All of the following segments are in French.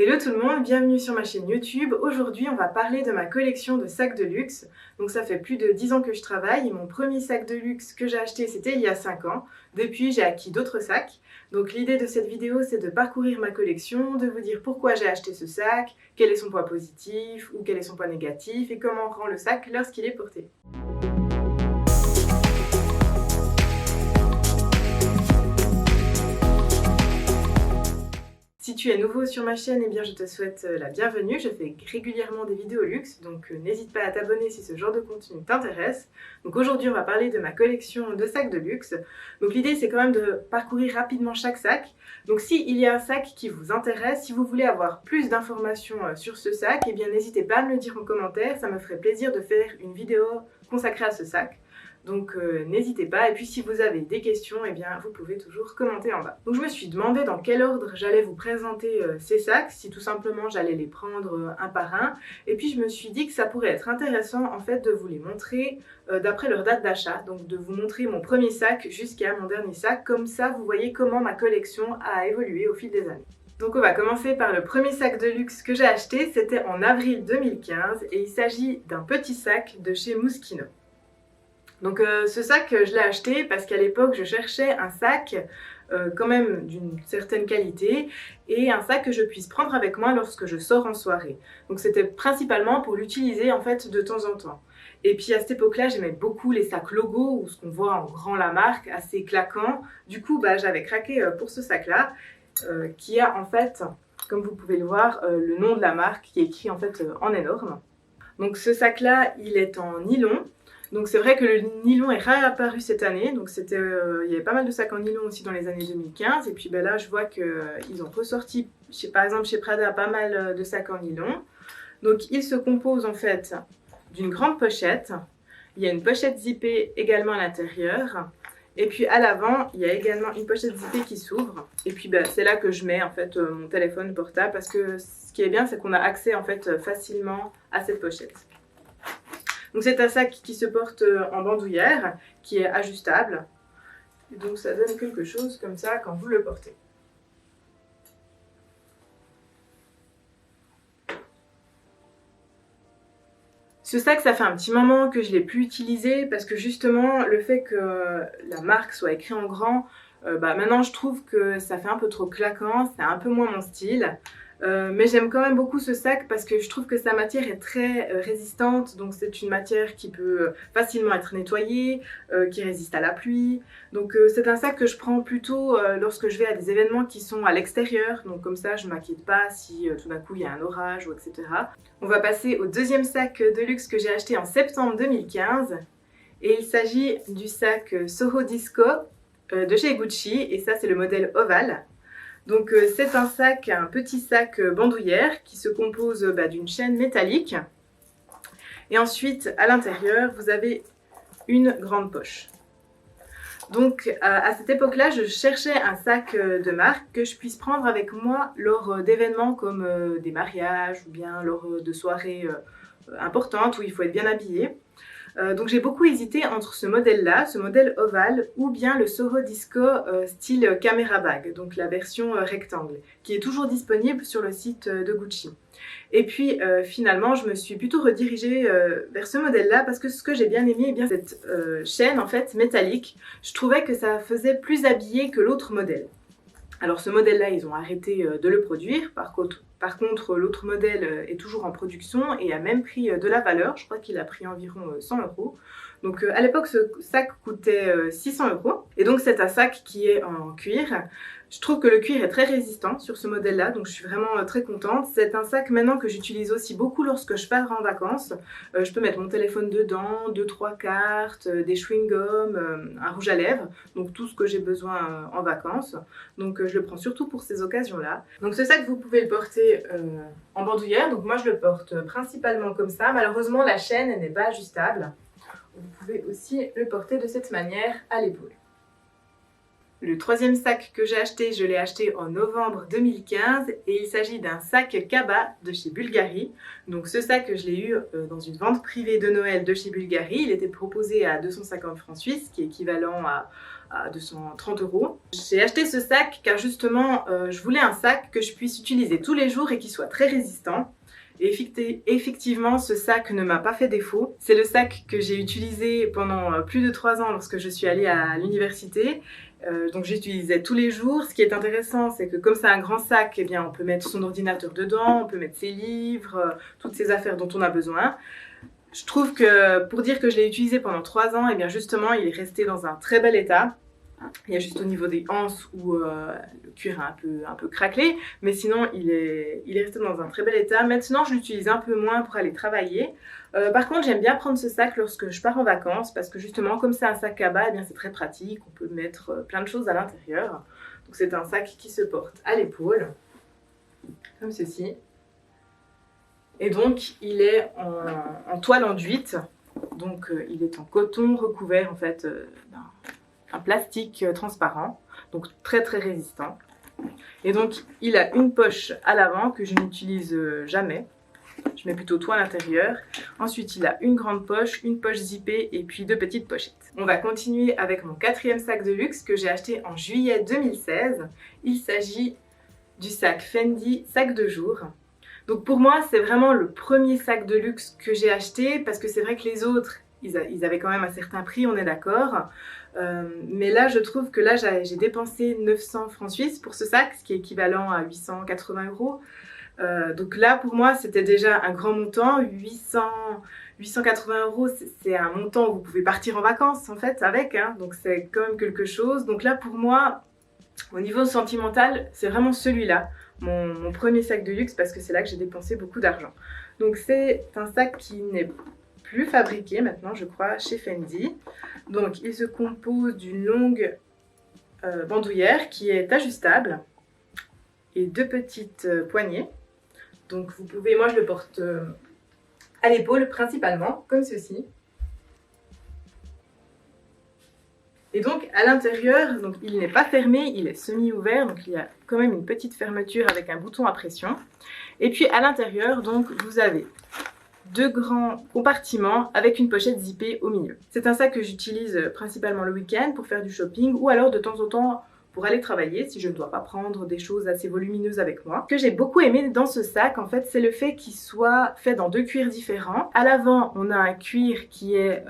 Hello tout le monde, bienvenue sur ma chaîne YouTube. Aujourd'hui on va parler de ma collection de sacs de luxe. Donc ça fait plus de 10 ans que je travaille et mon premier sac de luxe que j'ai acheté c'était il y a 5 ans. Depuis j'ai acquis d'autres sacs. Donc l'idée de cette vidéo c'est de parcourir ma collection, de vous dire pourquoi j'ai acheté ce sac, quel est son poids positif ou quel est son poids négatif et comment rend le sac lorsqu'il est porté. Si tu es nouveau sur ma chaîne, eh bien je te souhaite la bienvenue. Je fais régulièrement des vidéos luxe, donc n'hésite pas à t'abonner si ce genre de contenu t'intéresse. Donc aujourd'hui, on va parler de ma collection de sacs de luxe. Donc l'idée, c'est quand même de parcourir rapidement chaque sac. Donc s'il y a un sac qui vous intéresse, si vous voulez avoir plus d'informations sur ce sac, eh bien n'hésitez pas à me le dire en commentaire. Ça me ferait plaisir de faire une vidéo consacrée à ce sac. Donc n'hésitez pas, et puis si vous avez des questions, eh bien vous pouvez toujours commenter en bas. Donc je me suis demandé dans quel ordre j'allais vous présenter ces sacs, si tout simplement j'allais les prendre un par un, et puis je me suis dit que ça pourrait être intéressant en fait de vous les montrer d'après leur date d'achat, donc de vous montrer mon premier sac jusqu'à mon dernier sac, comme ça vous voyez comment ma collection a évolué au fil des années. Donc on va commencer par le premier sac de luxe que j'ai acheté, c'était en avril 2015, et il s'agit d'un petit sac de chez Moschino. Donc ce sac, je l'ai acheté parce qu'à l'époque, je cherchais un sac quand même d'une certaine qualité et un sac que je puisse prendre avec moi lorsque je sors en soirée. Donc c'était principalement pour l'utiliser en fait de temps en temps. Et puis à cette époque-là, j'aimais beaucoup les sacs logo ou ce qu'on voit en grand la marque, assez claquant. Du coup, j'avais craqué pour ce sac-là qui a en fait, comme vous pouvez le voir, le nom de la marque qui est écrit en fait en énorme. Donc ce sac-là, il est en nylon. Donc c'est vrai que le nylon est réapparu cette année, donc il y avait pas mal de sacs en nylon aussi dans les années 2015, et puis là je vois qu'ils ont ressorti, par exemple chez Prada, pas mal de sacs en nylon. Donc il se compose en fait d'une grande pochette, il y a une pochette zippée également à l'intérieur, et puis à l'avant il y a également une pochette zippée qui s'ouvre, et puis c'est là que je mets en fait mon téléphone portable, parce que ce qui est bien c'est qu'on a accès en fait facilement à cette pochette. Donc c'est un sac qui se porte en bandoulière, qui est ajustable. Et donc ça donne quelque chose comme ça quand vous le portez. Ce sac, ça fait un petit moment que je ne l'ai plus utilisé parce que justement le fait que la marque soit écrite en grand, maintenant je trouve que ça fait un peu trop claquant, c'est un peu moins mon style. Mais j'aime quand même beaucoup ce sac parce que je trouve que sa matière est très résistante, donc c'est une matière qui peut facilement être nettoyée, qui résiste à la pluie. Donc c'est un sac que je prends plutôt lorsque je vais à des événements qui sont à l'extérieur, donc comme ça je ne m'inquiète pas si tout d'un coup il y a un orage ou etc. On va passer au deuxième sac de luxe que j'ai acheté en septembre 2015 et il s'agit du sac Soho Disco de chez Gucci, et ça c'est le modèle ovale. Donc c'est un sac, un petit sac bandoulière qui se compose d'une chaîne métallique. Et ensuite, à l'intérieur, vous avez une grande poche. Donc à cette époque-là, je cherchais un sac de marque que je puisse prendre avec moi lors d'événements comme des mariages ou bien lors de soirées importantes où il faut être bien habillé. Donc j'ai beaucoup hésité entre ce modèle-là, ce modèle ovale, ou bien le Soho Disco style caméra bag, donc la version rectangle, qui est toujours disponible sur le site de Gucci. Et puis finalement, je me suis plutôt redirigée vers ce modèle-là parce que ce que j'ai bien aimé, eh bien cette chaîne en fait métallique, je trouvais que ça faisait plus habillé que l'autre modèle. Alors ce modèle-là, ils ont arrêté de le produire. Par contre, l'autre modèle est toujours en production et a même pris de la valeur. Je crois qu'il a pris environ 100 €. Donc à l'époque, ce sac coûtait 600 €. Et donc c'est un sac qui est en cuir. Je trouve que le cuir est très résistant sur ce modèle-là, donc je suis vraiment très contente. C'est un sac maintenant que j'utilise aussi beaucoup lorsque je pars en vacances. Je peux mettre mon téléphone dedans, 2-3 cartes, des chewing-gums, un rouge à lèvres, donc tout ce que j'ai besoin en vacances. Donc je le prends surtout pour ces occasions-là. Donc ce sac, vous pouvez le porter en bandoulière, donc moi je le porte principalement comme ça. Malheureusement, la chaîne n'est pas ajustable. Vous pouvez aussi le porter de cette manière à l'épaule. Le troisième sac que j'ai acheté, je l'ai acheté en novembre 2015 et il s'agit d'un sac Kaba de chez Bulgari. Donc ce sac, je l'ai eu dans une vente privée de Noël de chez Bulgari. Il était proposé à 250 francs suisses, qui est équivalent à à 230 €. J'ai acheté ce sac car justement je voulais un sac que je puisse utiliser tous les jours et qui soit très résistant. Et effectivement, ce sac ne m'a pas fait défaut. C'est le sac que j'ai utilisé pendant plus de 3 ans lorsque je suis allée à l'université. Donc j'utilisais tous les jours. Ce qui est intéressant, c'est que comme c'est un grand sac, eh bien, on peut mettre son ordinateur dedans, on peut mettre ses livres, toutes ces affaires dont on a besoin. Je trouve que pour dire que je l'ai utilisé pendant 3 ans, eh bien justement, il est resté dans un très bel état. Il y a juste au niveau des anses où le cuir est un peu craquelé, mais sinon il est resté dans un très bel état. Maintenant je l'utilise un peu moins pour aller travailler. Par contre j'aime bien prendre ce sac lorsque je pars en vacances parce que justement comme c'est un sac cabas, eh bien c'est très pratique, on peut mettre plein de choses à l'intérieur. Donc c'est un sac qui se porte à l'épaule, comme ceci. Et donc il est en toile enduite, donc il est en coton recouvert en fait un plastique transparent, donc très très résistant. Et donc il a une poche à l'avant que je n'utilise jamais. Je mets plutôt tout à l'intérieur. Ensuite il a une grande poche, une poche zippée et puis 2 petites pochettes. On va continuer avec mon 4e sac de luxe que j'ai acheté en juillet 2016. Il s'agit du sac Fendi sac de jour. Donc pour moi c'est vraiment le premier sac de luxe que j'ai acheté parce que c'est vrai que les autres ils avaient quand même un certain prix, on est d'accord. Mais là je trouve que là j'ai dépensé 900 francs suisses pour ce sac, ce qui est équivalent à 880 €. Donc là pour moi c'était déjà un grand montant. 880 € c'est un montant où vous pouvez partir en vacances en fait avec, hein, donc c'est quand même quelque chose. Donc là pour moi au niveau sentimental c'est vraiment celui-là, mon premier sac de luxe, parce que c'est là que j'ai dépensé beaucoup d'argent. Donc c'est un sac qui n'est plus fabriqué maintenant je crois chez Fendi. Donc il se compose d'une longue bandoulière qui est ajustable et 2 petites poignées. Donc vous pouvez, moi je le porte à l'épaule principalement, comme ceci. Et donc à l'intérieur, donc il n'est pas fermé, il est semi-ouvert, donc il y a quand même une petite fermeture avec un bouton à pression. Et puis à l'intérieur, donc vous avez 2 grands compartiments avec une pochette zippée au milieu. C'est un sac que j'utilise principalement le week-end pour faire du shopping ou alors de temps en temps pour aller travailler si je ne dois pas prendre des choses assez volumineuses avec moi. Ce que j'ai beaucoup aimé dans ce sac en fait, c'est le fait qu'il soit fait dans 2 cuirs différents. À l'avant on a un cuir qui est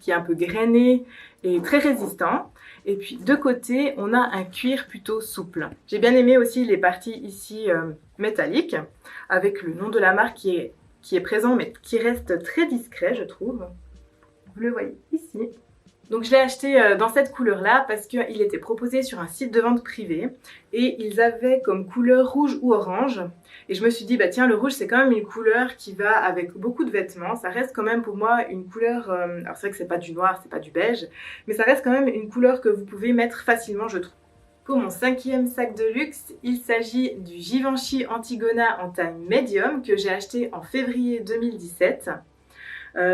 un peu grainé et très résistant. Et puis de côté on a un cuir plutôt souple. J'ai bien aimé aussi les parties ici métalliques avec le nom de la marque qui est présent mais qui reste très discret je trouve. Vous le voyez ici. Donc je l'ai acheté dans cette couleur là parce qu'il était proposé sur un site de vente privé et ils avaient comme couleur rouge ou orange. Et je me suis dit bah tiens, le rouge c'est quand même une couleur qui va avec beaucoup de vêtements. Ça reste quand même pour moi une couleur, alors c'est vrai que c'est pas du noir, c'est pas du beige, mais ça reste quand même une couleur que vous pouvez mettre facilement je trouve. Pour mon 5e sac de luxe, il s'agit du Givenchy Antigona en taille médium que j'ai acheté en février 2017.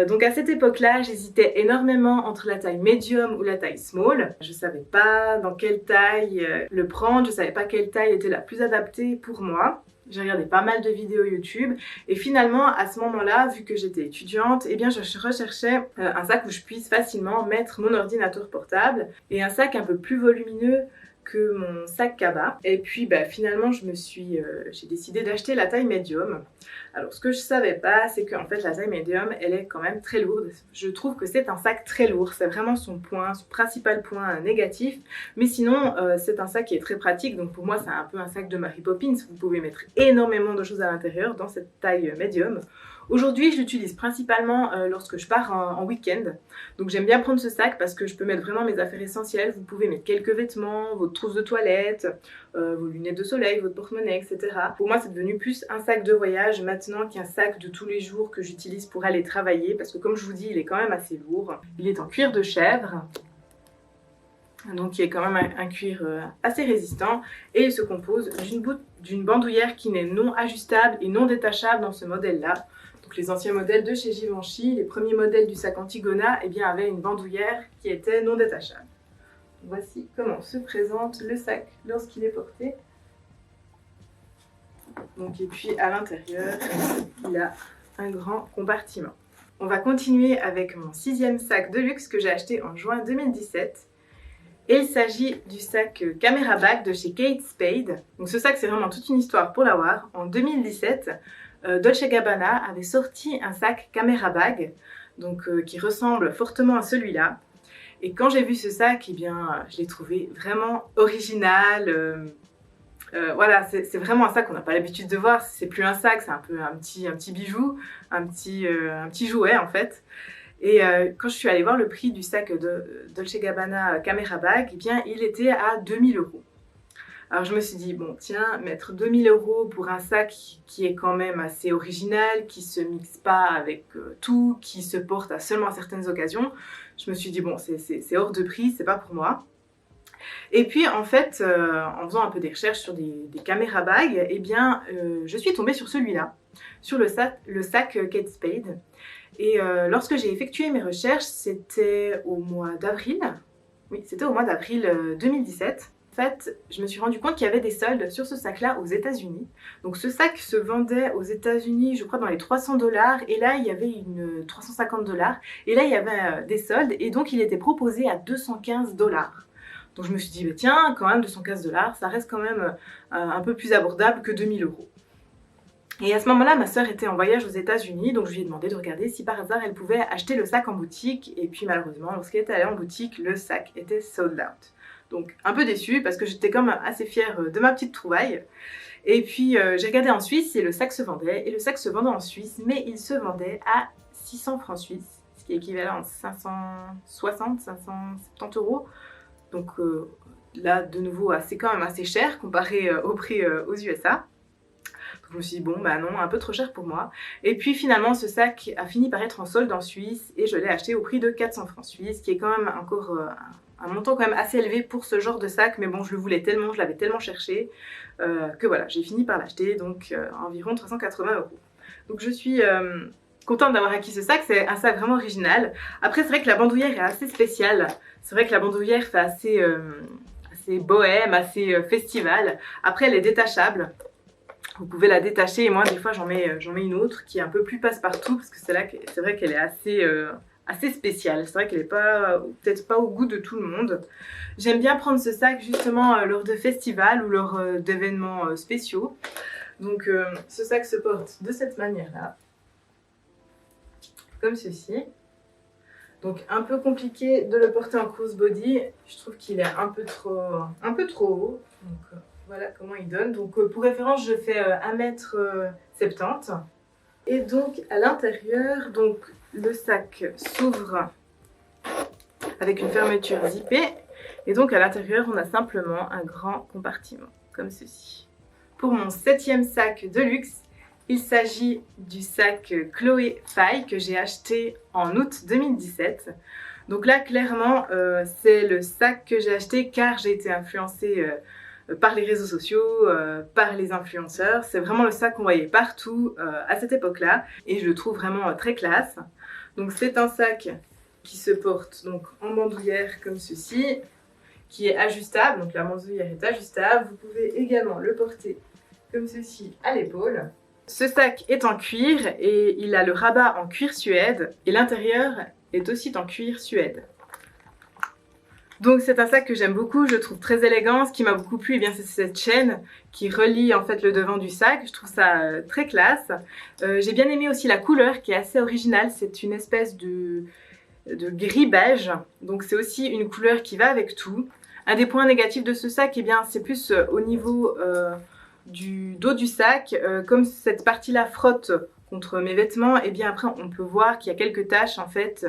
Donc à cette époque-là, j'hésitais énormément entre la taille médium ou la taille small. Je savais pas dans quelle taille le prendre, je savais pas quelle taille était la plus adaptée pour moi. J'ai regardé pas mal de vidéos YouTube et finalement à ce moment-là, vu que j'étais étudiante, eh bien je recherchais un sac où je puisse facilement mettre mon ordinateur portable et un sac un peu plus volumineux que mon sac cabas. Et puis bah, finalement j'ai décidé d'acheter la taille médium. Alors ce que je savais pas c'est qu'en fait la taille médium elle est quand même très lourde. Je trouve que c'est un sac très lourd, c'est vraiment son principal point négatif. Mais sinon c'est un sac qui est très pratique, donc pour moi c'est un peu un sac de Mary Poppins. Vous pouvez mettre énormément de choses à l'intérieur dans cette taille médium. Aujourd'hui, je l'utilise principalement lorsque je pars en week-end. Donc j'aime bien prendre ce sac parce que je peux mettre vraiment mes affaires essentielles. Vous pouvez mettre quelques vêtements, votre trousse de toilette, vos lunettes de soleil, votre porte-monnaie, etc. Pour moi, c'est devenu plus un sac de voyage maintenant qu'un sac de tous les jours que j'utilise pour aller travailler. Parce que comme je vous dis, il est quand même assez lourd. Il est en cuir de chèvre. Donc il est quand même un cuir assez résistant. Et il se compose d'une bandoulière qui n'est non ajustable et non détachable dans ce modèle-là. Donc les anciens modèles de chez Givenchy, les premiers modèles du sac Antigona, eh bien, avaient une bandoulière qui était non détachable. Voici comment se présente le sac lorsqu'il est porté. Donc, et puis à l'intérieur, il a un grand compartiment. On va continuer avec mon 6e sac de luxe que j'ai acheté en juin 2017. Et il s'agit du sac Camera Bag de chez Kate Spade. Donc ce sac, c'est vraiment toute une histoire pour l'avoir. En 2017, Dolce & Gabbana avait sorti un sac Camera Bag, donc qui ressemble fortement à celui-là. Et quand j'ai vu ce sac, eh bien, je l'ai trouvé vraiment original. Voilà, c'est vraiment un sac qu'on n'a pas l'habitude de voir. C'est plus un sac, c'est un peu un petit bijou, un petit jouet en fait. Et quand je suis allée voir le prix du sac de Dolce & Gabbana Camera Bag, eh bien, il était à 2000 €. Alors je me suis dit, bon tiens, mettre 2000 € pour un sac qui est quand même assez original, qui se mixe pas avec tout, qui se porte à seulement certaines occasions, je me suis dit, bon, c'est hors de prix, c'est pas pour moi. Et puis en fait, en faisant un peu des recherches sur des caméras bags, eh bien, je suis tombée sur celui-là, sur le sac Kate Spade. Et lorsque j'ai effectué mes recherches, c'était au mois d'avril. Oui, c'était au mois d'avril 2017. En fait, je me suis rendu compte qu'il y avait des soldes sur ce sac-là aux États-Unis. Donc ce sac se vendait aux États-Unis, je crois, dans les 300 $. Et là, il y avait 350 $. Et là, il y avait des soldes. Et donc, il était proposé à 215 $. Donc je me suis dit, bah, tiens, quand même, 215 $, ça reste quand même un peu plus abordable que 2000 €. Et à ce moment-là, ma sœur était en voyage aux États-Unis, donc je lui ai demandé de regarder si par hasard elle pouvait acheter le sac en boutique. Et puis malheureusement, lorsqu'elle était allée en boutique, le sac était sold out. Donc un peu déçue parce que j'étais quand même assez fière de ma petite trouvaille. Et puis j'ai regardé en Suisse et le sac se vendait. Et le sac se vendait en Suisse, mais il se vendait à 600 francs suisses, ce qui est équivalent à 560, 570 €. Donc là, de nouveau, c'est quand même assez cher comparé au prix aux USA. Donc je me suis dit, bon, bah non, un peu trop cher pour moi. Et puis finalement, ce sac a fini par être en solde en Suisse et je l'ai acheté au prix de 400 francs suisses, qui est quand même encore un montant quand même assez élevé pour ce genre de sac. Mais bon, je le voulais tellement, je l'avais tellement cherché que voilà, j'ai fini par l'acheter, donc environ 380 €. Donc je suis contente d'avoir acquis ce sac, c'est un sac vraiment original. Après, c'est vrai que la bandoulière est assez spéciale. C'est vrai que la bandoulière fait assez bohème, assez festival. Après, elle est détachable. Vous pouvez la détacher et moi, des fois, j'en mets une autre qui est un peu plus passe-partout parce que c'est vrai qu'elle est assez spéciale. C'est vrai qu'elle n'est peut-être pas au goût de tout le monde. J'aime bien prendre ce sac justement lors de festivals ou lors d'événements spéciaux. Donc, ce sac se porte de cette manière-là. Comme ceci. Donc un peu compliqué de le porter en crossbody, je trouve qu'il est un peu trop haut. Donc voilà comment il donne. Donc pour référence, je fais 1,70 m. Et donc à l'intérieur, donc le sac s'ouvre avec une fermeture zippée. Et donc à l'intérieur, on a simplement un grand compartiment, comme ceci. Pour mon 7e sac de luxe, il s'agit du sac Chloé Faye que j'ai acheté en août 2017. Donc là, clairement, c'est le sac que j'ai acheté car j'ai été influencée par les réseaux sociaux, par les influenceurs. C'est vraiment le sac qu'on voyait partout à cette époque-là et je le trouve vraiment très classe. Donc c'est un sac qui se porte donc en bandoulière comme ceci, qui est ajustable. Donc la bandoulière est ajustable. Vous pouvez également le porter comme ceci à l'épaule. Ce sac est en cuir et il a le rabat en cuir suède et l'intérieur est aussi en cuir suède. Donc c'est un sac que j'aime beaucoup, je le trouve très élégant. Ce qui m'a beaucoup plu, eh bien, c'est cette chaîne qui relie en fait le devant du sac. Je trouve ça très classe. J'ai bien aimé aussi la couleur qui est assez originale. C'est une espèce de gris beige. Donc c'est aussi une couleur qui va avec tout. Un des points négatifs de ce sac, eh bien, c'est plus au niveau du dos du sac, comme cette partie-là frotte contre mes vêtements, et bien après on peut voir qu'il y a quelques taches en fait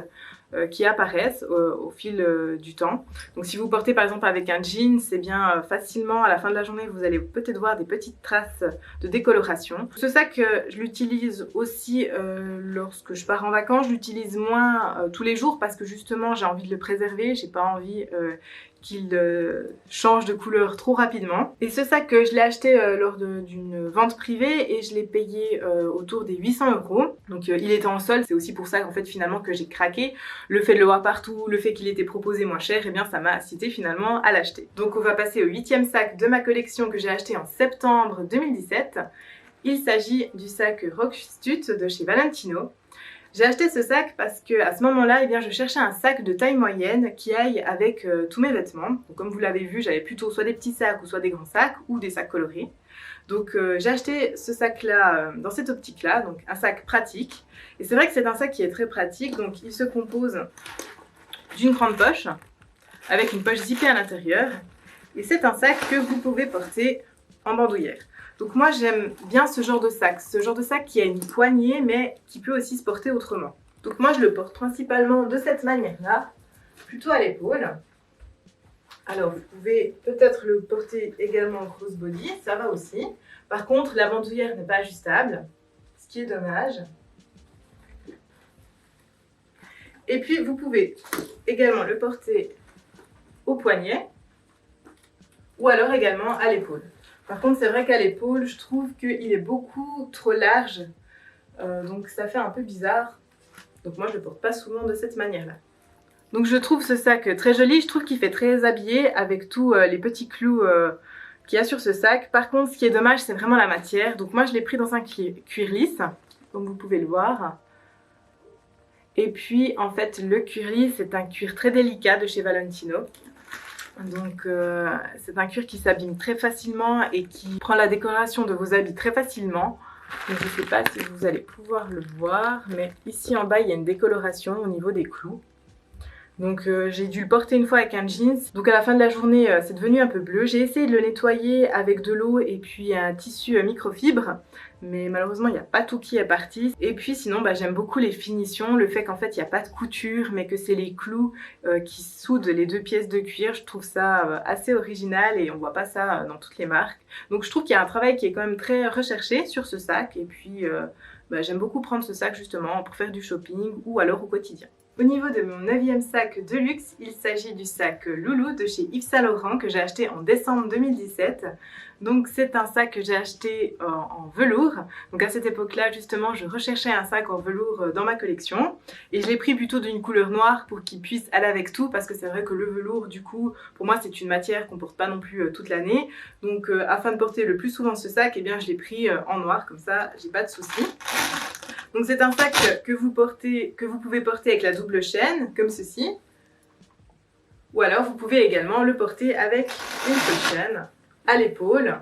qui apparaissent au fil du temps. Donc si vous portez par exemple avec un jean, c'est bien facilement à la fin de la journée vous allez peut-être voir des petites traces de décoloration. Ce sac je l'utilise aussi lorsque je pars en vacances. Je l'utilise moins tous les jours parce que justement j'ai envie de le préserver, j'ai pas envie qu'il change de couleur trop rapidement. Et ce sac, je l'ai acheté lors d'une vente privée et je l'ai payé autour des 800 €. Donc il était en solde, c'est aussi pour ça qu'en fait finalement que j'ai craqué. Le fait de le voir partout, le fait qu'il était proposé moins cher, et eh bien ça m'a incité finalement à l'acheter. Donc on va passer au 8e sac de ma collection que j'ai acheté en septembre 2017. Il s'agit du sac Rockstut de chez Valentino. J'ai acheté ce sac parce que à ce moment-là, eh bien, je cherchais un sac de taille moyenne qui aille avec tous mes vêtements. Donc, comme vous l'avez vu, j'avais plutôt soit des petits sacs ou soit des grands sacs ou des sacs colorés. Donc j'ai acheté ce sac-là dans cette optique-là, donc un sac pratique. Et c'est vrai que c'est un sac qui est très pratique, donc il se compose d'une grande poche avec une poche zippée à l'intérieur. Et c'est un sac que vous pouvez porter en bandoulière. Donc moi j'aime bien ce genre de sac qui a une poignée mais qui peut aussi se porter autrement. Donc moi je le porte principalement de cette manière-là, plutôt à l'épaule. Alors vous pouvez peut-être le porter également en crossbody, ça va aussi. Par contre la bandoulière n'est pas ajustable, ce qui est dommage. Et puis vous pouvez également le porter au poignet ou alors également à l'épaule. Par contre, c'est vrai qu'à l'épaule, je trouve qu'il est beaucoup trop large, donc ça fait un peu bizarre. Donc moi, je le porte pas souvent de cette manière-là. Donc je trouve ce sac très joli, je trouve qu'il fait très habillé avec tous les petits clous qu'il y a sur ce sac. Par contre, ce qui est dommage, c'est vraiment la matière. Donc moi, je l'ai pris dans un cuir lisse, comme vous pouvez le voir. Et puis, en fait, le cuir lisse, c'est un cuir très délicat de chez Valentino. Donc c'est un cuir qui s'abîme très facilement et qui prend la décoration de vos habits très facilement. Donc, je ne sais pas si vous allez pouvoir le voir, mais ici en bas il y a une décoloration au niveau des clous. Donc j'ai dû le porter une fois avec un jeans. Donc à la fin de la journée c'est devenu un peu bleu. J'ai essayé de le nettoyer avec de l'eau et puis un tissu microfibre. Mais malheureusement il n'y a pas tout qui est parti. Et puis sinon j'aime beaucoup les finitions. Le fait qu'en fait il n'y a pas de couture mais que c'est les clous qui soudent les deux pièces de cuir. Je trouve ça assez original et on voit pas ça dans toutes les marques. Donc je trouve qu'il y a un travail qui est quand même très recherché sur ce sac. Et puis j'aime beaucoup prendre ce sac justement pour faire du shopping ou alors au quotidien. Au niveau de mon 9e sac de luxe, il s'agit du sac Loulou de chez Yves Saint Laurent que j'ai acheté en décembre 2017. Donc c'est un sac que j'ai acheté en velours. Donc à cette époque-là, justement, je recherchais un sac en velours dans ma collection. Et je l'ai pris plutôt d'une couleur noire pour qu'il puisse aller avec tout. Parce que c'est vrai que le velours, du coup, pour moi, c'est une matière qu'on porte pas non plus toute l'année. Donc afin de porter le plus souvent ce sac, eh bien, je l'ai pris en noir. Comme ça, j'ai pas de soucis. Donc c'est un sac que vous pouvez porter avec la double chaîne, comme ceci. Ou alors vous pouvez également le porter avec une seule chaîne, à l'épaule.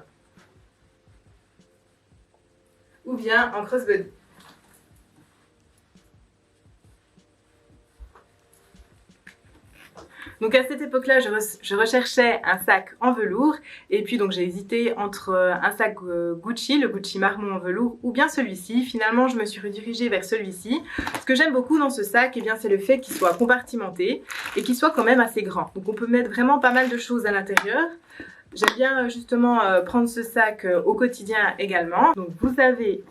Ou bien en crossbody. Donc à cette époque-là, je recherchais un sac en velours et puis donc j'ai hésité entre un sac Gucci, le Gucci marmon en velours ou bien celui-ci. Finalement, je me suis redirigée vers celui-ci. Ce que j'aime beaucoup dans ce sac, eh bien, c'est le fait qu'il soit compartimenté et qu'il soit quand même assez grand. Donc on peut mettre vraiment pas mal de choses à l'intérieur. J'aime bien justement prendre ce sac au quotidien également. Donc vous avez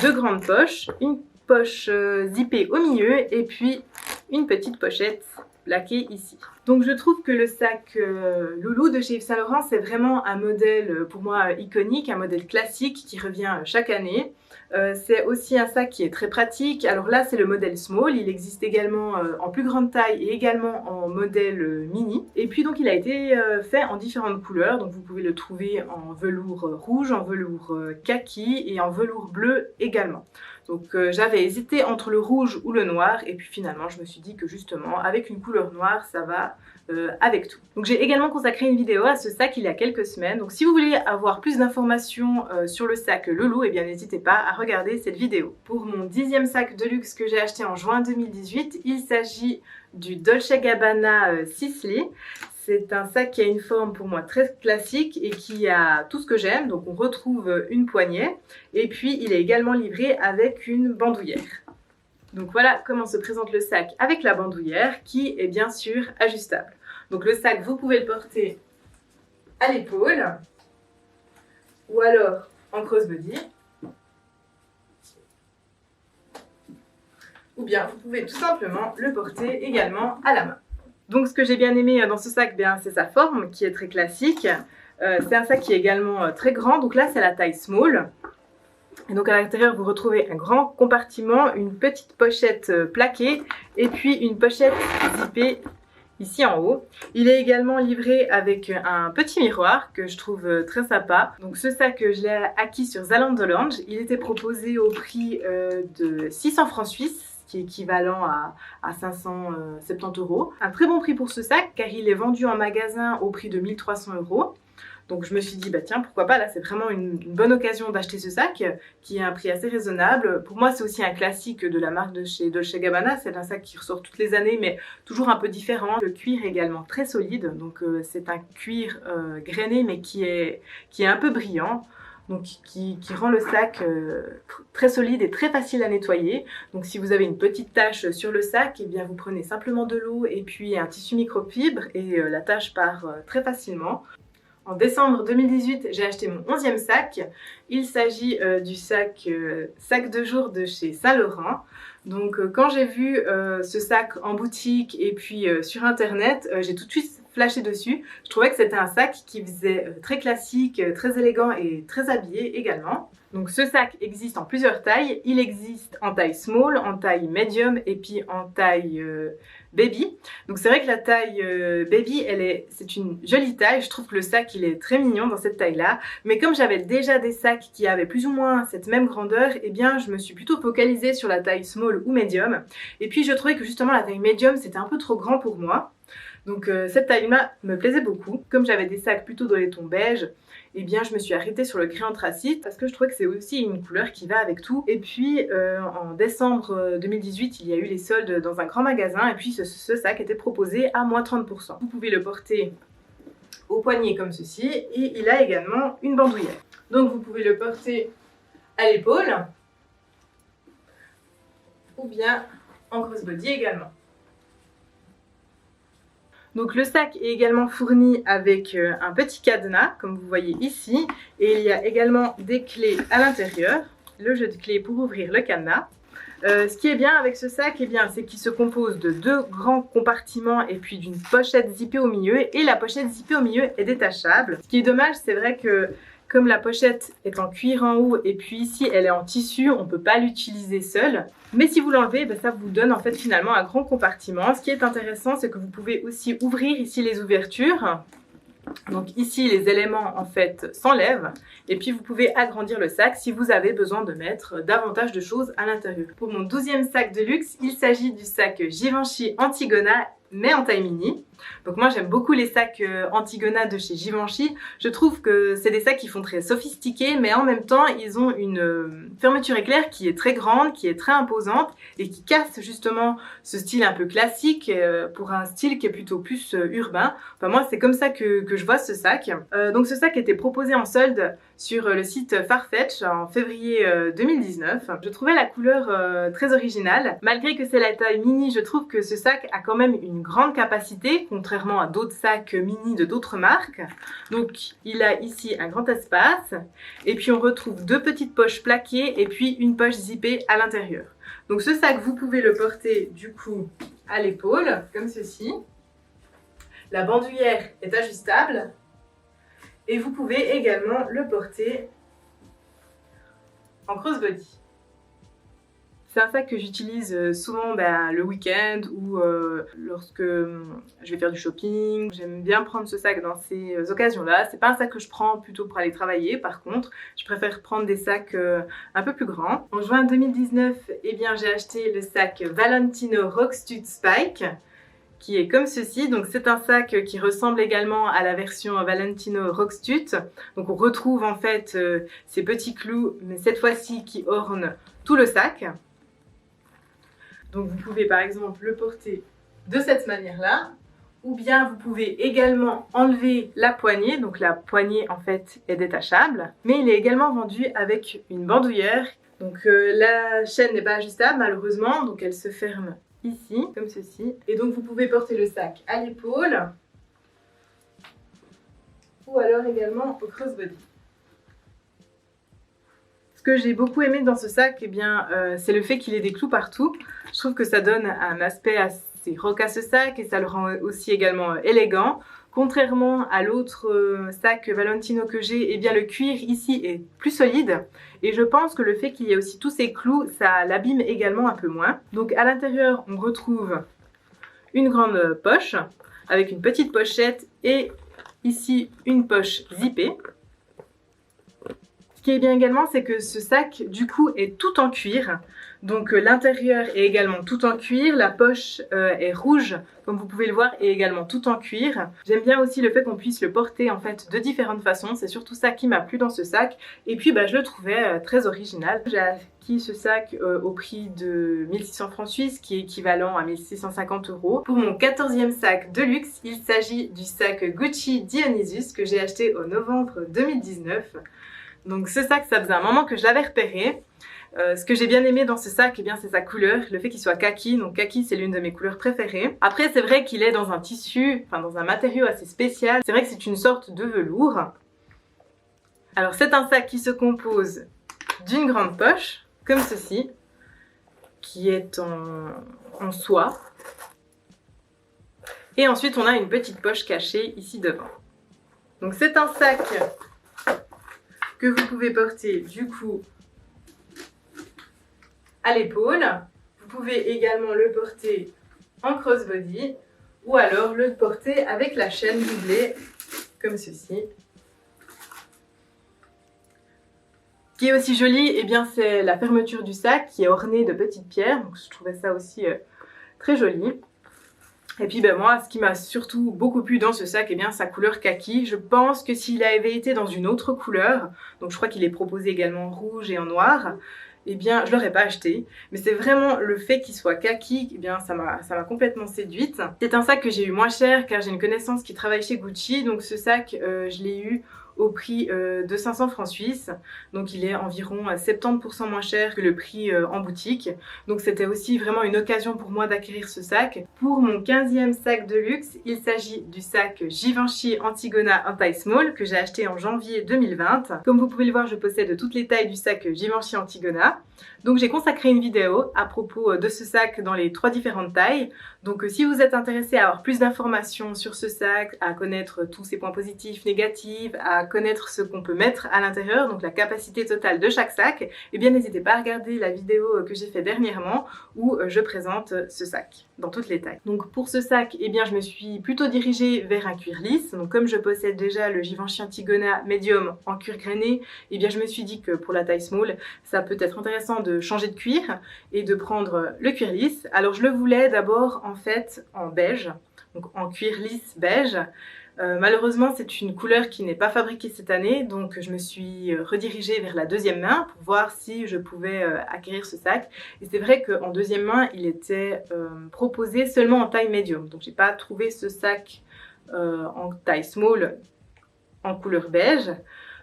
deux grandes poches, une poche zippée au milieu et puis une petite pochette plaqué ici. Donc je trouve que le sac Loulou de chez Yves Saint Laurent, c'est vraiment un modèle pour moi iconique, un modèle classique qui revient chaque année. C'est aussi un sac qui est très pratique. Alors là c'est le modèle small, il existe également en plus grande taille et également en modèle mini. Et puis donc il a été fait en différentes couleurs, donc vous pouvez le trouver en velours rouge, en velours kaki et en velours bleu également. Donc j'avais hésité entre le rouge ou le noir et puis finalement je me suis dit que justement avec une couleur noire ça va avec tout. Donc j'ai également consacré une vidéo à ce sac il y a quelques semaines. Donc si vous voulez avoir plus d'informations sur le sac Loulou, eh bien n'hésitez pas à regarder cette vidéo. Pour mon 10e sac de luxe que j'ai acheté en juin 2018, il s'agit du Dolce & Gabbana Sisley. C'est un sac qui a une forme pour moi très classique et qui a tout ce que j'aime. Donc on retrouve une poignée et puis il est également livré avec une bandoulière. Donc voilà comment se présente le sac avec la bandoulière qui est bien sûr ajustable. Donc le sac, vous pouvez le porter à l'épaule ou alors en crossbody. Ou bien vous pouvez tout simplement le porter également à la main. Donc ce que j'ai bien aimé dans ce sac, c'est sa forme qui est très classique. C'est un sac qui est également très grand, donc là c'est la taille small. Et donc à l'intérieur vous retrouvez un grand compartiment, une petite pochette plaquée et puis une pochette zippée ici en haut. Il est également livré avec un petit miroir que je trouve très sympa. Donc ce sac je l'ai acquis sur Zalando Lounge. Il était proposé au prix de 600 francs suisses. ce qui est équivalent à 570 €. Un très bon prix pour ce sac car il est vendu en magasin au prix de 1300 €. Donc je me suis dit, bah tiens, pourquoi pas, là c'est vraiment une bonne occasion d'acheter ce sac qui a un prix assez raisonnable. Pour moi c'est aussi un classique de la marque de chez Dolce & Gabbana, c'est un sac qui ressort toutes les années mais toujours un peu différent. Le cuir est également très solide, donc c'est un cuir grainé mais qui est un peu brillant. Donc qui rend le sac très solide et très facile à nettoyer. Donc si vous avez une petite tache sur le sac, eh bien vous prenez simplement de l'eau et puis un tissu microfibre et la tache part très facilement. En décembre 2018, j'ai acheté mon 11e sac. Il s'agit du sac de jour de chez Saint Laurent. Donc quand j'ai vu ce sac en boutique et puis sur internet, j'ai tout de suite flashé dessus. Je trouvais que c'était un sac qui faisait très classique, très élégant et très habillé également. Donc ce sac existe en plusieurs tailles. Il existe en taille small, en taille medium et puis en taille baby. Donc c'est vrai que la taille baby, c'est une jolie taille. Je trouve que le sac, il est très mignon dans cette taille-là. Mais comme j'avais déjà des sacs qui avaient plus ou moins cette même grandeur, eh bien je me suis plutôt focalisée sur la taille small ou medium. Et puis je trouvais que justement la taille medium, c'était un peu trop grand pour moi. Donc cette taille-là me plaisait beaucoup. Comme j'avais des sacs plutôt dans les tons beige, eh bien je me suis arrêtée sur le gris anthracite parce que je trouvais que c'est aussi une couleur qui va avec tout. Et puis en décembre 2018, il y a eu les soldes dans un grand magasin et puis ce sac était proposé à moins 30%. Vous pouvez le porter au poignet comme ceci et il a également une bandoulière. Donc vous pouvez le porter à l'épaule ou bien en crossbody également. Donc le sac est également fourni avec un petit cadenas, comme vous voyez ici, et il y a également des clés à l'intérieur, le jeu de clés pour ouvrir le cadenas. Ce qui est bien avec ce sac, eh bien, c'est qu'il se compose de 2 grands compartiments et puis d'une pochette zippée au milieu, et la pochette zippée au milieu est détachable. Ce qui est dommage, c'est vrai que comme la pochette est en cuir en haut et puis ici elle est en tissu, on ne peut pas l'utiliser seule. Mais si vous l'enlevez, ça vous donne en fait finalement un grand compartiment. Ce qui est intéressant, c'est que vous pouvez aussi ouvrir ici les ouvertures. Donc ici les éléments en fait s'enlèvent et puis vous pouvez agrandir le sac si vous avez besoin de mettre davantage de choses à l'intérieur. Pour mon 12e sac de luxe, il s'agit du sac Givenchy Antigona mais en taille mini. Donc moi j'aime beaucoup les sacs Antigona de chez Givenchy. Je trouve que c'est des sacs qui font très sophistiqués mais en même temps ils ont une fermeture éclair qui est très grande, qui est très imposante et qui casse justement ce style un peu classique pour un style qui est plutôt plus urbain. Enfin moi c'est comme ça que je vois ce sac. Donc ce sac était proposé en solde sur le site Farfetch en février 2019. Je trouvais la couleur très originale. Malgré que c'est la taille mini, je trouve que ce sac a quand même une grande capacité, contrairement à d'autres sacs mini de d'autres marques. Donc il a ici un grand espace, et puis on retrouve 2 petites poches plaquées, et puis une poche zippée à l'intérieur. Donc ce sac, vous pouvez le porter du coup à l'épaule, comme ceci. La bandoulière est ajustable. Et vous pouvez également le porter en crossbody. C'est un sac que j'utilise souvent le week-end ou lorsque je vais faire du shopping. J'aime bien prendre ce sac dans ces occasions-là. C'est pas un sac que je prends plutôt pour aller travailler. Par contre, je préfère prendre des sacs un peu plus grands. En juin 2019, eh bien, j'ai acheté le sac Valentino Rockstrut Spike, qui est comme ceci. Donc c'est un sac qui ressemble également à la version Valentino Rockstrut. Donc on retrouve en fait ces petits clous, mais cette fois-ci qui ornent tout le sac. Donc vous pouvez par exemple le porter de cette manière-là, ou bien vous pouvez également enlever la poignée. Donc la poignée en fait est détachable, mais il est également vendu avec une bandoulière. Donc la chaîne n'est pas ajustable malheureusement, donc elle se ferme ici, comme ceci. Et donc vous pouvez porter le sac à l'épaule ou alors également au crossbody. Ce que j'ai beaucoup aimé dans ce sac, eh bien, c'est le fait qu'il ait des clous partout. Je trouve que ça donne un aspect assez rock à ce sac et ça le rend aussi également élégant. Contrairement à l'autre sac Valentino que j'ai, eh bien le cuir ici est plus solide et je pense que le fait qu'il y ait aussi tous ces clous, ça l'abîme également un peu moins. Donc à l'intérieur, on retrouve une grande poche avec une petite pochette et ici une poche zippée. qui est bien également, c'est que ce sac, du coup, est tout en cuir. Donc l'intérieur est également tout en cuir, la poche est rouge, comme vous pouvez le voir, et également tout en cuir. J'aime bien aussi le fait qu'on puisse le porter en fait de différentes façons, c'est surtout ça qui m'a plu dans ce sac. Et puis je le trouvais très original. J'ai acquis ce sac au prix de 1600 francs suisses, qui est équivalent à 1650 €. Pour mon 14e sac de luxe, il s'agit du sac Gucci Dionysus que j'ai acheté au novembre 2019. Donc ce sac, ça faisait un moment que je l'avais repéré. Ce que j'ai bien aimé dans ce sac, eh bien, c'est sa couleur, le fait qu'il soit kaki. Donc kaki, c'est l'une de mes couleurs préférées. Après, c'est vrai qu'il est dans un tissu, enfin dans un matériau assez spécial. C'est vrai que c'est une sorte de velours. Alors c'est un sac qui se compose d'une grande poche, comme ceci, qui est en soie. Et ensuite, on a une petite poche cachée ici devant. Donc c'est un sac que vous pouvez porter du coup à l'épaule. Vous pouvez également le porter en crossbody ou alors le porter avec la chaîne doublée comme ceci. Ce qui est aussi joli, eh bien c'est la fermeture du sac qui est ornée de petites pierres. Donc je trouvais ça aussi très joli. Et puis moi, ce qui m'a surtout beaucoup plu dans ce sac, eh bien sa couleur kaki. Je pense que s'il avait été dans une autre couleur, donc je crois qu'il est proposé également en rouge et en noir, eh bien je l'aurais pas acheté. Mais c'est vraiment le fait qu'il soit kaki, eh bien ça m'a complètement séduite. C'est un sac que j'ai eu moins cher car j'ai une connaissance qui travaille chez Gucci. Donc ce sac, je l'ai eu au prix de 500 francs suisses. Donc il est environ 70% moins cher que le prix en boutique. Donc c'était aussi vraiment une occasion pour moi d'acquérir ce sac. Pour mon 15e sac de luxe, il s'agit du sac Givenchy Antigona en taille small que j'ai acheté en janvier 2020. Comme vous pouvez le voir, je possède toutes les tailles du sac Givenchy Antigona. Donc j'ai consacré une vidéo à propos de ce sac dans les 3 différentes tailles. Donc si vous êtes intéressé à avoir plus d'informations sur ce sac, à connaître tous ses points positifs, négatifs, à connaître ce qu'on peut mettre à l'intérieur, donc la capacité totale de chaque sac, eh bien n'hésitez pas à regarder la vidéo que j'ai fait dernièrement où je présente ce sac dans toutes les tailles. Donc pour ce sac, eh bien je me suis plutôt dirigée vers un cuir lisse. Donc comme je possède déjà le Givenchy Antigona Medium en cuir grainé, eh bien je me suis dit que pour la taille small, ça peut être intéressant de changer de cuir et de prendre le cuir lisse. Alors je le voulais d'abord en fait en beige, donc en cuir lisse beige. Malheureusement, c'est une couleur qui n'est pas fabriquée cette année, donc je me suis redirigée vers la deuxième main pour voir si je pouvais acquérir ce sac. Et c'est vrai qu'en deuxième main, il était proposé seulement en taille médium. Donc j'ai pas trouvé ce sac en taille small en couleur beige.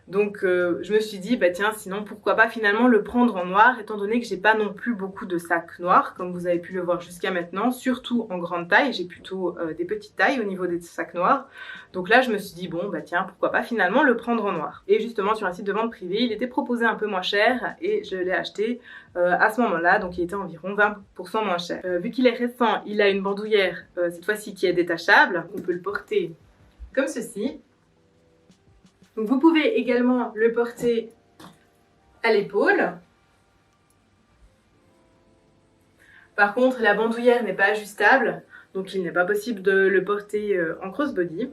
Donc je me suis dit, tiens, sinon pourquoi pas finalement le prendre en noir, étant donné que j'ai pas non plus beaucoup de sacs noirs, comme vous avez pu le voir jusqu'à maintenant, surtout en grande taille. J'ai plutôt des petites tailles au niveau des sacs noirs. Donc là, je me suis dit, bon, tiens, pourquoi pas finalement le prendre en noir. Et justement, sur un site de vente privée, il était proposé un peu moins cher et je l'ai acheté à ce moment-là, donc il était environ 20% moins cher. Vu qu'il est récent, il a une bandoulière, cette fois-ci qui est détachable. On peut le porter comme ceci. Donc vous pouvez également le porter à l'épaule. Par contre, la bandoulière n'est pas ajustable, donc il n'est pas possible de le porter en crossbody,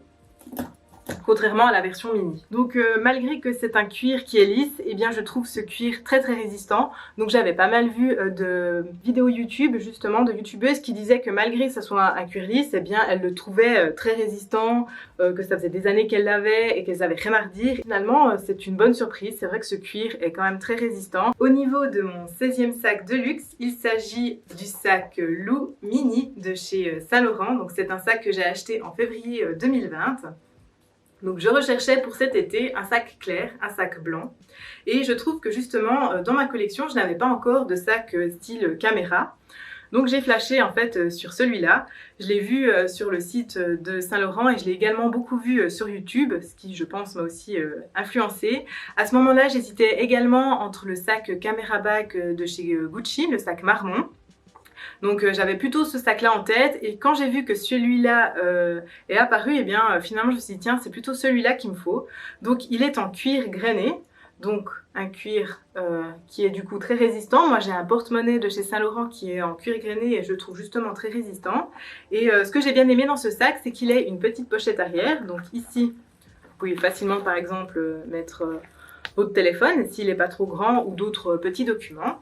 contrairement à la version mini. Donc malgré que c'est un cuir qui est lisse, eh bien je trouve ce cuir très résistant. Donc j'avais pas mal vu de vidéos YouTube, justement de youtubeuses qui disaient que malgré que ce soit un cuir lisse, eh bien elles le trouvaient très résistant, que ça faisait des années qu'elles l'avaient et qu'elles avaient rien à redire. Finalement c'est une bonne surprise, c'est vrai que ce cuir est quand même très résistant. Au niveau de mon 16e sac de luxe, il s'agit du sac Lou Mini de chez Saint Laurent. Donc c'est un sac que j'ai acheté en février 2020. Donc je recherchais pour cet été un sac clair, un sac blanc. Et je trouve que justement dans ma collection, je n'avais pas encore de sac style caméra. Donc j'ai flashé en fait sur celui-là. Je l'ai vu sur le site de Saint Laurent et je l'ai également beaucoup vu sur YouTube, ce qui je pense m'a aussi influencé. À ce moment-là, j'hésitais également entre le sac Camera Bag de chez Gucci, le sac marron. Donc j'avais plutôt ce sac là en tête et quand j'ai vu que celui-là est apparu, et bien finalement je me suis dit tiens c'est plutôt celui-là qu'il me faut. Donc il est en cuir grainé, donc un cuir qui est du coup très résistant. Moi j'ai un porte-monnaie de chez Saint Laurent qui est en cuir grainé et je le trouve justement très résistant. Et ce que j'ai bien aimé dans ce sac, c'est qu'il ait une petite pochette arrière. Donc ici vous pouvez facilement par exemple mettre votre téléphone s'il n'est pas trop grand ou d'autres petits documents.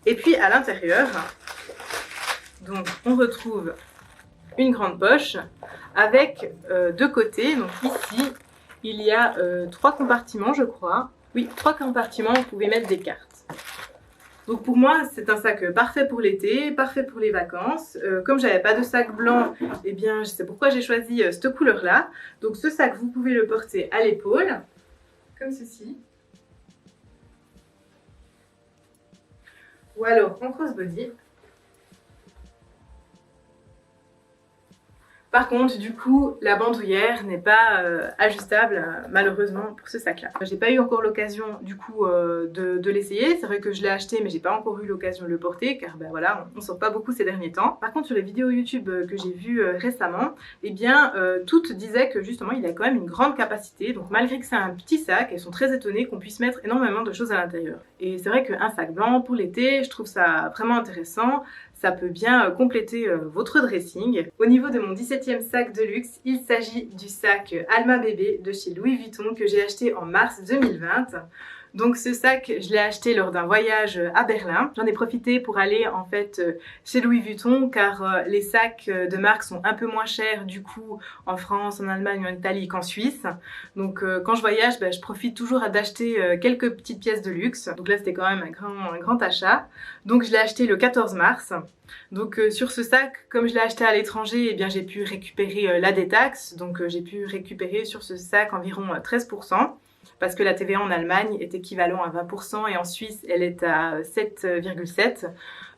Et puis à l'intérieur, donc on retrouve une grande poche avec deux côtés. Donc ici, il y a 3 compartiments, je crois. Oui, 3 compartiments, vous pouvez mettre des cartes. Donc pour moi, c'est un sac parfait pour l'été, parfait pour les vacances. Comme j'avais pas de sac blanc, eh bien c'est pourquoi j'ai choisi cette couleur-là. Donc ce sac, vous pouvez le porter à l'épaule, comme ceci. Ou alors en crossbody. Par contre, du coup, la bandoulière n'est pas ajustable, malheureusement, pour ce sac-là. J'ai pas eu encore l'occasion, du coup, de l'essayer. C'est vrai que je l'ai acheté, mais j'ai pas encore eu l'occasion de le porter, car ben voilà, on sort pas beaucoup ces derniers temps. Par contre, sur les vidéos YouTube que j'ai vues récemment, eh bien, toutes disaient que justement, il a quand même une grande capacité. Donc, malgré que c'est un petit sac, elles sont très étonnées qu'on puisse mettre énormément de choses à l'intérieur. Et c'est vrai qu'un sac blanc pour l'été, je trouve ça vraiment intéressant. Ça peut bien compléter votre dressing. Au niveau de mon 17e sac de luxe, il s'agit du sac Alma Bébé de chez Louis Vuitton que j'ai acheté en mars 2020. Donc ce sac, je l'ai acheté lors d'un voyage à Berlin. J'en ai profité pour aller en fait chez Louis Vuitton car les sacs de marque sont un peu moins chers du coup en France, en Allemagne, en Italie qu'en Suisse. Donc quand je voyage, je profite toujours d'acheter quelques petites pièces de luxe. Donc là c'était quand même un grand achat. Donc je l'ai acheté le 14 mars. Donc sur ce sac, comme je l'ai acheté à l'étranger, eh bien j'ai pu récupérer la détaxe. Donc j'ai pu récupérer sur ce sac environ 13%. Parce que la TVA en Allemagne est équivalent à 20% et en Suisse elle est à 7,7%.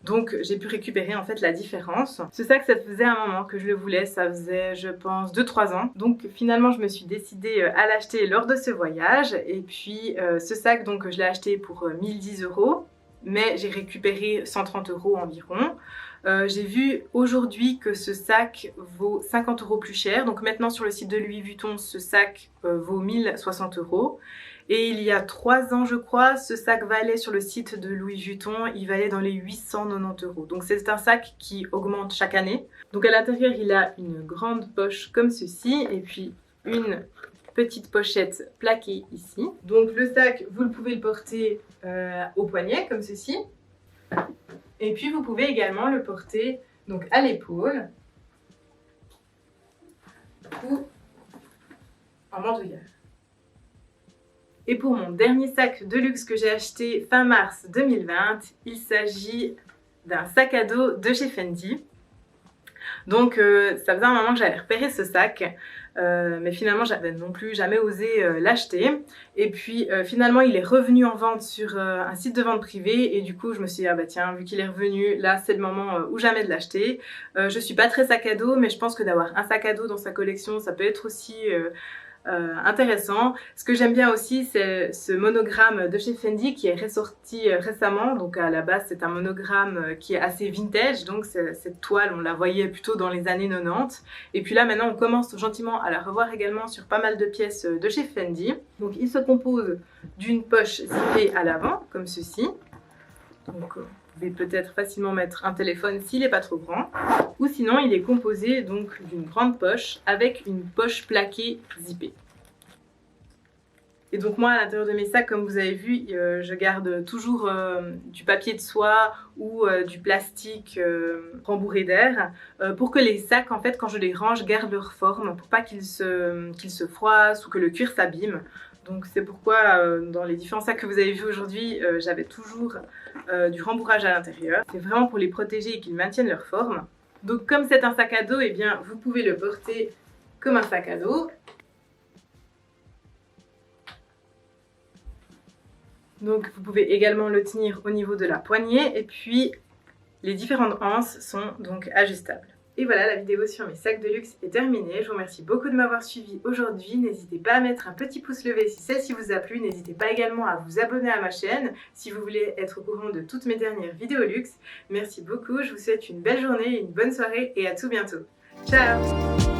Donc j'ai pu récupérer en fait la différence. Ce sac, ça faisait un moment que je le voulais, ça faisait je pense 2-3 ans. Donc finalement je me suis décidée à l'acheter lors de ce voyage. Et puis ce sac, donc je l'ai acheté pour 1010 €. Mais j'ai récupéré 130 € environ. J'ai vu aujourd'hui que ce sac vaut 50 € plus cher. Donc maintenant sur le site de Louis Vuitton, ce sac vaut 1060 €. Et il y a 3 ans je crois, ce sac valait sur le site de Louis Vuitton, il valait dans les 890 €. Donc c'est un sac qui augmente chaque année. Donc à l'intérieur il a une grande poche comme ceci et puis une petite pochette plaquée ici. Donc le sac, vous le pouvez le porter au poignet comme ceci. Et puis vous pouvez également le porter donc à l'épaule ou en bandoulière. Et pour mon dernier sac de luxe que j'ai acheté fin mars 2020, il s'agit d'un sac à dos de chez Fendi. Donc ça faisait un moment que j'avais repéré ce sac, mais finalement j'avais non plus jamais osé l'acheter. Et puis finalement il est revenu en vente sur un site de vente privée et du coup je me suis dit ah bah tiens, vu qu'il est revenu, là c'est le moment ou jamais de l'acheter. Je suis pas très sac à dos, mais je pense que d'avoir un sac à dos dans sa collection ça peut être aussi intéressant. Ce que j'aime bien aussi, c'est ce monogramme de chez Fendi qui est ressorti récemment. Donc à la base c'est un monogramme qui est assez vintage, donc cette toile on la voyait plutôt dans les années 90 et puis là maintenant on commence gentiment à la revoir également sur pas mal de pièces de chez Fendi. Donc il se compose d'une poche zippée à l'avant comme ceci. Donc vous pouvez peut-être facilement mettre un téléphone s'il n'est pas trop grand. Ou sinon il est composé donc d'une grande poche avec une poche plaquée zippée. Et donc moi à l'intérieur de mes sacs, comme vous avez vu, je garde toujours du papier de soie ou du plastique rembourré d'air pour que les sacs en fait quand je les range gardent leur forme, pour pas qu'ils se froissent ou que le cuir s'abîme. Donc c'est pourquoi dans les différents sacs que vous avez vus aujourd'hui, j'avais toujours du rembourrage à l'intérieur. C'est vraiment pour les protéger et qu'ils maintiennent leur forme. Donc comme c'est un sac à dos, eh bien vous pouvez le porter comme un sac à dos. Donc vous pouvez également le tenir au niveau de la poignée et puis les différentes anses sont donc ajustables. Et voilà, la vidéo sur mes sacs de luxe est terminée. Je vous remercie beaucoup de m'avoir suivi aujourd'hui. N'hésitez pas à mettre un petit pouce levé si celle-ci vous a plu. N'hésitez pas également à vous abonner à ma chaîne si vous voulez être au courant de toutes mes dernières vidéos luxe. Merci beaucoup, je vous souhaite une belle journée, une bonne soirée et à tout bientôt. Ciao!